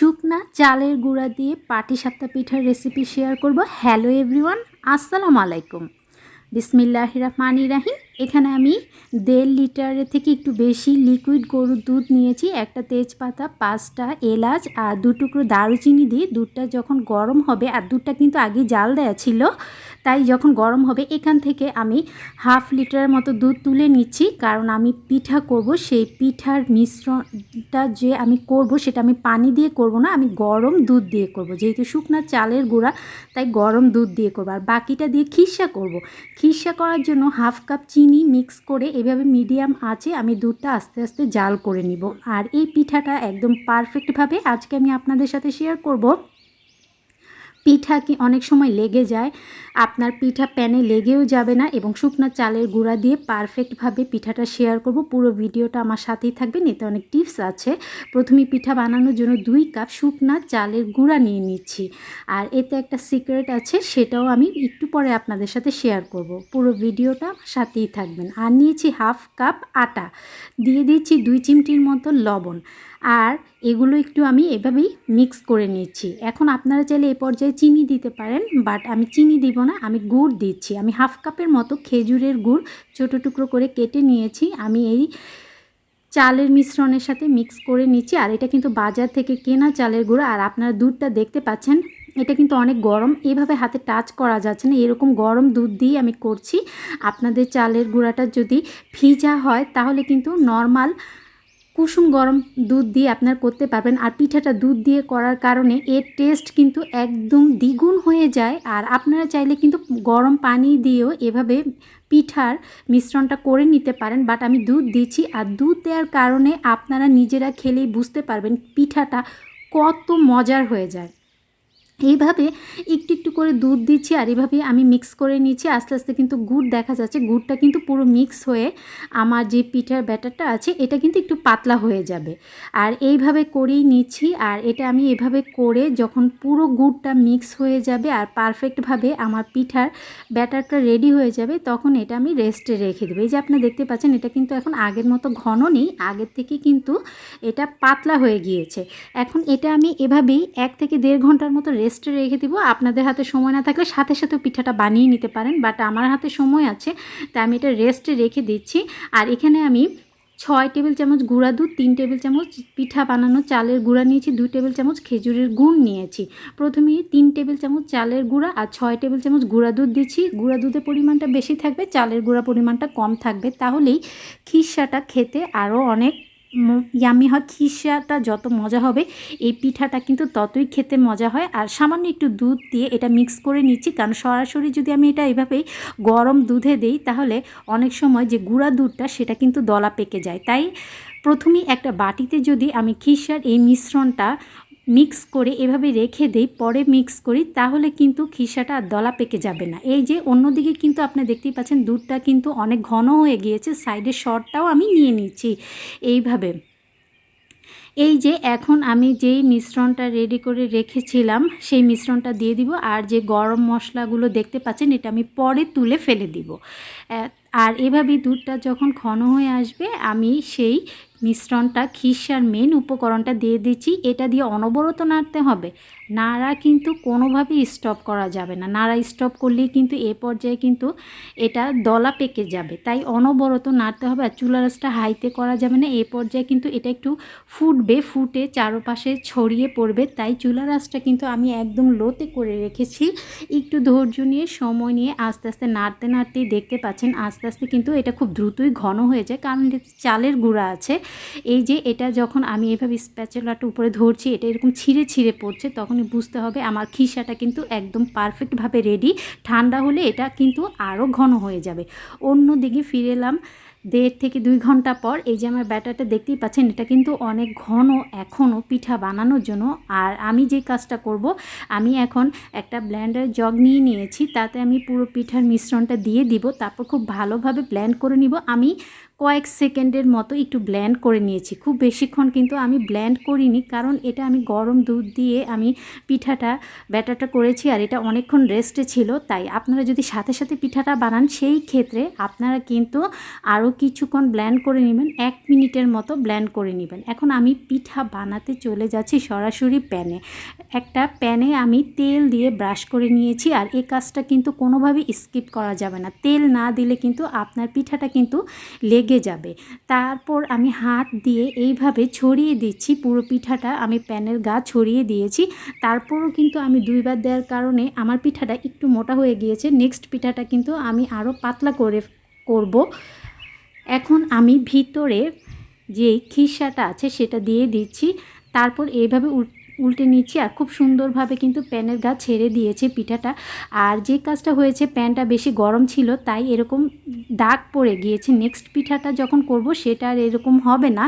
শুকনা চালের গুঁড়া দিয়ে পাটিসাপটা পিঠার রেসিপি শেয়ার করব। হ্যালো এভরিওয়ান, আসসালামু আলাইকুম। বিসমিল্লাহির রহমানির রহিম। এখানে আমি 1.5 লিটারের থেকে একটু বেশি লিকুইড গরুর দুধ নিয়েছি, একটা তেজপাতা, 5টা এলাচ আর 2 টুকরো দারুচিনি দিয়ে দুধটা যখন গরম হবে, আর দুধটা কিন্তু আগে জাল দেওয়া ছিল, তাই যখন গরম হবে এখান থেকে আমি 1/2 লিটারের মতো দুধ তুলে নিচ্ছি। কারণ আমি পিঠা করব, সেই পিঠার মিশ্রণটা যে আমি করব সেটা আমি পানি দিয়ে করব না, আমি গরম দুধ দিয়ে করব। যেহেতু শুকনা চালের গুঁড়া তাই গরম দুধ দিয়ে করব। আর বাকিটা দিয়ে খিরসা করব। খিরসা করার জন্য 1/2 কাপ চিনি মিক্স করে এভাবে মিডিয়াম আঁচে আমি দুধটা আস্তে আস্তে জাল করে নিব। আর এই পিঠাটা একদম পারফেক্টভাবে আজকে আমি আপনাদের সাথে শেয়ার করব। পিঠা কি অনেক সময় লেগে যায়, আপনার পিঠা প্যানে লেগেও যাবে না, এবং শুকনা চালের গুঁড়া দিয়ে পারফেক্টভাবে পিঠাটা শেয়ার করব। পুরো ভিডিওটা আমার সাথেই থাকবেন, এতে অনেক টিপস আছে। প্রথমে পিঠা বানানোর জন্য 2 কাপ শুকনা চালের গুঁড়া নিয়ে নিচ্ছি, আর এতে একটা সিক্রেট আছে, সেটাও আমি একটু পরে আপনাদের সাথে শেয়ার করব। পুরো ভিডিওটা আমার সাথেই থাকবেন। আর নিয়েছি 1/2 কাপ আটা, দিয়ে দিচ্ছি 2 চিমটির মতো লবণ, আর এগুলো একটু আমি এভাবেই মিক্স করে নিচ্ছি। এখন আপনারা চাইলে এই পর্যায়ে চিনি দিতে পারেন, বাট আমি চিনি দিব না, আমি গুড় দিচ্ছি। আমি 1/2 কাপের মতো খেজুরের গুড় ছোটো টুকরো করে কেটে নিয়েছি, আমি এই চালের মিশ্রণের সাথে মিক্স করে নিচ্ছি। আর এটা কিন্তু বাজার থেকে কেনা চালের গুঁড়া। আর আপনারা দুধটা দেখতে পাচ্ছেন, এটা কিন্তু অনেক গরম, এভাবে হাতে টাচ করা যাচ্ছে না, এরকম গরম দুধ দিয়ে আমি করছি। আপনাদের চালের গুঁড়াটা যদি ভিজা হয় তাহলে কিন্তু নর্মাল কুসুম গরম দুধ দিয়ে আপনার করতে পারবেন। আর পিঠাটা দুধ দিয়ে করার কারণে এর টেস্ট কিন্তু একদম দ্বিগুণ হয়ে যায়। আর আপনারা চাইলে কিন্তু গরম পানি দিয়েও এভাবে পিঠার মিশ্রণটা করে নিতে পারেন, বাট আমি দুধ দিচ্ছি। আর দুধ দেওয়ার কারণে আপনারা নিজেরা খেলেই বুঝতে পারবেন পিঠাটা কত মজার হয়ে যায়। এইভাবে একটু একটু করে দুধ দিচ্ছি, আর এইভাবে আমি মিক্স করে নিচ্ছি। আস্তে আস্তে কিন্তু গুড় দেখা যাচ্ছে, গুড়টা কিন্তু পুরো মিক্স হয়ে আমার যে পিঠার ব্যাটারটা আছে এটা কিন্তু একটু পাতলা হয়ে যাবে। আর এইভাবে করেই নিচ্ছি। আর এটা আমি এভাবে করে যখন পুরো গুড়টা মিক্স হয়ে যাবে আর পারফেক্টভাবে আমার পিঠার ব্যাটারটা রেডি হয়ে যাবে, তখন এটা আমি রেস্টে রেখে দেবো। এই যে আপনারা দেখতে পাচ্ছেন, এটা কিন্তু এখন আগের মতো ঘন নেই, আগের থেকে কিন্তু এটা পাতলা হয়ে গিয়েছে। এখন এটা আমি এভাবেই 1 থেকে 1.5 ঘন্টার মতো রেস্টে রেখে দিব। আপনাদের হাতে সময় না থাকলে সাথে সাথে পিঠাটা বানিয়ে নিতে পারেন, বাট আমার হাতে সময় আছে তাই আমি এটা রেস্টে রেখে দিচ্ছি। আর এখানে আমি 6 টেবিল চামচ গুঁড়া দুধ, 3 টেবিল চামচ পিঠা বানানো চালের গুঁড়া নিয়েছি, 2 টেবিল চামচ খেজুরের গুড় নিয়েছি। প্রথমে 3 টেবিল চামচ চালের গুঁড়া আর 6 টেবিল চামচ গুঁড়া দুধ দিচ্ছি। গুঁড়া দুধের পরিমাণটা বেশি থাকবে, চালের গুঁড়া পরিমাণটা কম থাকবে, তাহলেই খিরসাটা খেতে আরও অনেক ইয়ামি হয়। খিরসাটা যত মজা হবে এই পিঠাটা কিন্তু ততই খেতে মজা হয়। আর সামান্য একটু দুধ দিয়ে এটা মিক্স করে নিচ্ছি, কারণ সরাসরি যদি আমি এটা এভাবেই গরম দুধে দেই তাহলে অনেক সময় যে গুঁড়া দুধটা সেটা কিন্তু দলা পেকে যায়। তাই প্রথমেই একটা বাটিতে যদি আমি খিরসার এই মিশ্রণটা মিক্স করে এভাবে রেখে দেই, পরে মিক্স করি, তাহলে কিন্তু খিরসাটা আর দলা পেকে যাবে না। এই যে অন্যদিকে কিন্তু আপনি দেখতেই পাচ্ছেন দুধটা কিন্তু অনেক ঘন হয়ে গিয়েছে, সাইডের শর্টটাও আমি নিয়ে নিচ্ছি এইভাবে। এই যে এখন আমি যেই মিশ্রণটা রেডি করে রেখেছিলাম সেই মিশ্রণটা দিয়ে দিব। আর যে গরম মশলাগুলো দেখতে পাচ্ছেন এটা আমি পরে তুলে ফেলে দিব। আর এভাবেই দুধটা যখন ঘন হয়ে আসবে আমি সেই মিশ্রণটা খিরসার মেন উপকরণটা দিয়ে দিচ্ছি। এটা দিয়ে অনবরত নাড়তে হবে, নাড়া কিন্তু কোনোভাবেই স্টপ করা যাবে না। নাড়া স্টপ করলেই কিন্তু এ পর্যায়ে কিন্তু এটা দলা পেকে যাবে, তাই অনবরত নাড়তে হবে। আর চুলা আঁচটা হাইতে করা যাবে না, এ পর্যায়ে কিন্তু এটা একটু ফুটবে, ফুটে চারপাশে ছড়িয়ে পড়বে, তাই চুলা আঁচটা কিন্তু আমি একদম লোতে করে রেখেছি। একটু ধৈর্য নিয়ে সময় নিয়ে আস্তে আস্তে নাড়তে নাড়তেই দেখতে পাচ্ছেন আস্তে আস্তে কিন্তু এটা খুব দ্রুতই ঘন হয়ে যায়, কারণ চালের গুঁড়া আছে। এই যে এটা যখন আমি এভাবে স্প্যাচুলাটা উপরে ধরছি এটা এরকম ছিঁড়ে ছিঁড়ে পড়ছে, তখনই বুঝতে হবে আমার খিরসাটা কিন্তু একদম পারফেক্টভাবে রেডি। ঠান্ডা হলে এটা কিন্তু আরও ঘন হয়ে যাবে। অন্যদিকে ফিরে এলাম 1.5 থেকে 2 ঘন্টা পর। এই যে আমার ব্যাটারটা দেখতেই পাচ্ছেন এটা কিন্তু অনেক ঘন এখনও পিঠা বানানোর জন্য। আর আমি যে কাজটা করব, আমি এখন একটা ব্লেন্ডার জগ নিয়ে নিয়েছি, তাতে আমি পুরো পিঠার মিশ্রণটা দিয়ে দিব, তারপর খুব ভালোভাবে ব্লেন্ড করে নিব। আমি কয়েক সেকেন্ডের মতো একটু ব্লেন্ড করে নিয়েছি। খুব বেশিক্ষণ কিন্তু আমি ব্লেন্ড করিনি, কারণ এটা আমি গরম দুধ দিয়ে আমি পিঠাটা ব্যাটারটা করেছি আর এটা অনেকক্ষণ রেস্টে ছিল। তাই আপনারা যদি সাথে সাথে পিঠাটা বানান সেই ক্ষেত্রে আপনারা কিন্তু আরও কিছুক্ষণ ব্লেন্ড করে নেবেন, 1 মিনিটের মতো ব্লেন্ড করে নেবেন। এখন আমি পিঠা বানাতে চলে যাচ্ছি সরাসরি প্যানে। একটা প্যানে আমি তেল দিয়ে ব্রাশ করে নিয়েছি, আর এই কাজটা কিন্তু কোনোভাবেই স্কিপ করা যাবে না। তেল না দিলে কিন্তু আপনার পিঠাটা কিন্তু লেগে যাবে। তারপর আমি হাত দিয়ে এইভাবে ছড়িয়ে দিচ্ছি, পুরো পিঠাটা আমি প্যানের গা ছড়িয়ে দিয়েছি। তারপরও কিন্তু আমি 2 বার দেওয়ার কারণে আমার পিঠাটা একটু মোটা হয়ে গিয়েছে। নেক্সট পিঠাটা কিন্তু আমি আরও পাতলা করে করব। এখন আমি ভিতরে যে খিসাটা আছে সেটা দিয়ে দিচ্ছি, তারপর এইভাবে উল্টে নিচ্ছি আর খুব সুন্দরভাবে কিন্তু প্যানের গা ছেড়ে দিয়েছে পিঠাটা। আর যে কাজটা হয়েছে, প্যানটা বেশি গরম ছিল তাই এরকম দাগ পড়ে গিয়েছে। নেক্সট পিঠাটা যখন করব সেটা আর এরকম হবে না।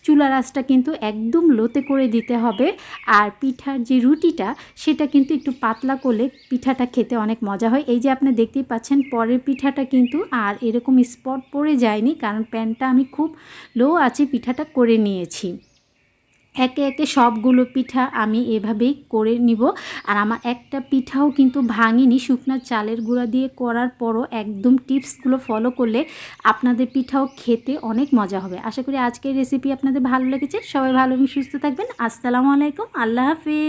চুলার আঁচটা কিন্তু একদম লোতে করে দিতে হবে। আর পিঠার যে রুটিটা সেটা কিন্তু একটু পাতলা করলে পিঠাটা খেতে অনেক মজা হয়। এই যে আপনি দেখতেই পাচ্ছেন পরের পিঠাটা কিন্তু আর এরকম স্পট পড়ে যায়নি, কারণ প্যানটা আমি খুব লো আঁচে পিঠাটা করে নিয়েছি। একে একে সবগুলো পিঠা আমি এভাবেই করে নিব। আর আমার একটা পিঠাও কিন্তু ভাঙিনি। শুকনো চালের গুঁড়া দিয়ে করার পরও একদম টিপসগুলো ফলো করলে আপনাদের পিঠাও খেতে অনেক মজা হবে। আশা করি আজকের রেসিপি আপনাদের ভালো লেগেছে। সবাই ভালো এবং সুস্থ থাকবেন। আসসালামু আলাইকুম, আল্লাহ হাফেজ।